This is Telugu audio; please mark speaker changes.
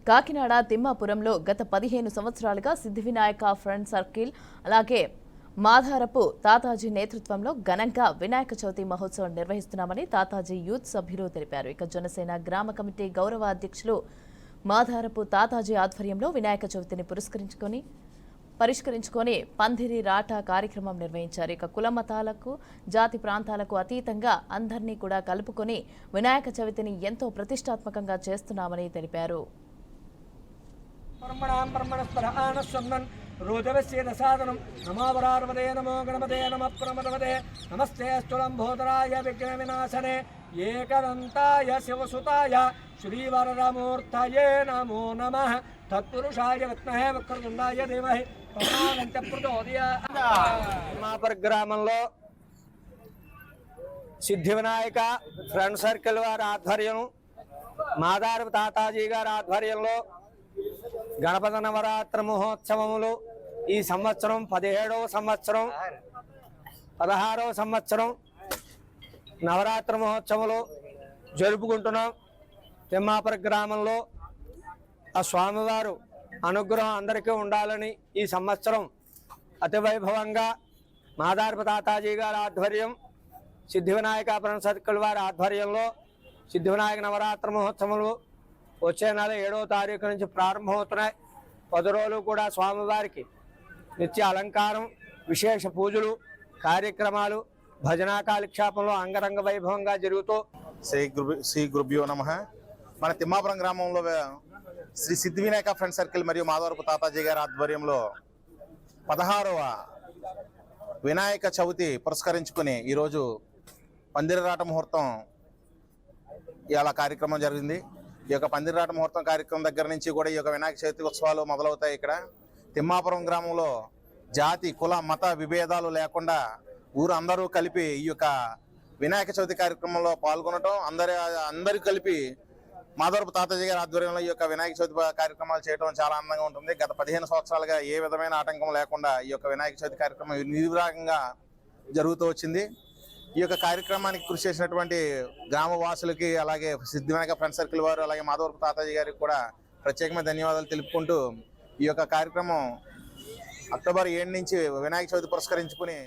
Speaker 1: కాకినాడ తిమ్మాపురంలో గత 15 సంవత్సరాలుగా సిద్ధివినాయక ఫ్రెండ్ సర్కిల్ అలాగే మాధారపు తాతాజీ నేతృత్వంలో ఘనంగా వినాయక చవితి మహోత్సవం నిర్వహిస్తున్నామని తాతాజీ యూత్ సభ్యులు తెలిపారు. ఇక జనసేన గ్రామ కమిటీ గౌరవ అధ్యక్షులు మాధారపు తాతాజీ ఆధ్వర్యంలో వినాయక చవితిని పరిష్కరించుకొని పందిరి రాట కార్యక్రమం నిర్వహించారు. ఇక కుల మతాలకు జాతి ప్రాంతాలకు అతీతంగా అందరినీ కూడా కలుపుకొని వినాయక చవితిని ఎంతో ప్రతిష్టాత్మకంగా చేస్తున్నామని తెలిపారు.
Speaker 2: నమో గణపతే నమ ప్రమదవదే నమస్తే స్థులంబోధరాయ విఘ్న వినాశనే ఏకదంతాయ శివసుతాయ శ్రీవరదమూర్తయే నమో నమః తత్పురుషాయ విద్మహే వక్రతుండాయ ధీమహి తన్నో ప్రచోదయాత్. తిమ్మాపురం గ్రామంలో సిద్ధివినాయక ఫ్రెండ్ సర్కిల్ వారి ఆధ్వర్యం, మాదారపు తాతాజీ గారి ఆధ్వర్యంలో గణపతి నవరాత్రి మహోత్సవములు ఈ సంవత్సరం 17వ సంవత్సరం 16వ సంవత్సరం నవరాత్రి మహోత్సవాలు జరుపుకుంటున్నాం. తిమ్మాపురం గ్రామంలో ఆ స్వామివారు అనుగ్రహం అందరికీ ఉండాలని ఈ సంవత్సరం అతి వైభవంగా మాదారపు తాతాజీ గారి ఆధ్వర్యం, సిద్ధివినాయక ఫ్రెండ్ సర్కిల్ వారి ఆధ్వర్యంలో సిద్ధివినాయక నవరాత్రి మహోత్సవాలు వచ్చే నెల 7వ తారీఖు నుంచి ప్రారంభమవుతున్నాయి. 10 రోజులు కూడా స్వామివారికి నిత్య అలంకారం, విశేష పూజలు, కార్యక్రమాలు, భజనా కాలక్షేపంలో అంగరంగ వైభవంగా జరుగుతూ
Speaker 3: శ్రీ గురుభ్యో నమః. మన తిమ్మాపురం గ్రామంలో శ్రీ సిద్ధివినాయక ఫ్రెండ్ సర్కిల్ మరియు మాధవరపు తాతాజీ గారి ఆధ్వర్యంలో 16వ వినాయక చవితి పురస్కరించుకుని ఈరోజు పందిరిరాట ముహూర్తం ఇలా కార్యక్రమం జరిగింది. ఈ యొక్క పందిరిరాట ముహూర్తం కార్యక్రమం దగ్గర నుంచి కూడా ఈ యొక్క వినాయక చవితి ఉత్సవాలు మొదలవుతాయి. ఇక్కడ తిమ్మాపురం గ్రామంలో జాతి కుల మత విభేదాలు లేకుండా ఊరు అందరూ కలిపి ఈ యొక్క వినాయక చవితి కార్యక్రమంలో పాల్గొనడం, అందరూ కలిపి మాధవరపు తాతాజీ గారి ఆధ్వర్యంలో ఈ యొక్క వినాయక చవితి కార్యక్రమాలు చేయడం చాలా ఆనందంగా ఉంటుంది. గత 15 సంవత్సరాలుగా ఏ విధమైన ఆటంకం లేకుండా ఈ యొక్క వినాయక చవితి కార్యక్రమం నిర్విఘ్నంగా జరుగుతూ వచ్చింది. ఈ యొక్క కార్యక్రమానికి కృషి చేసినటువంటి గ్రామవాసులకి, అలాగే సిద్ధివినాయక ఫ్రెండ్ సర్కిల్ వారు, అలాగే మాధవరపు తాతాజీ గారికి కూడా ప్రత్యేకమైన ధన్యవాదాలు తెలుపుకుంటూ ఈ యొక్క కార్యక్రమం అక్టోబర్ 7 నుంచి వినాయక చవితి పురస్కరించుకుని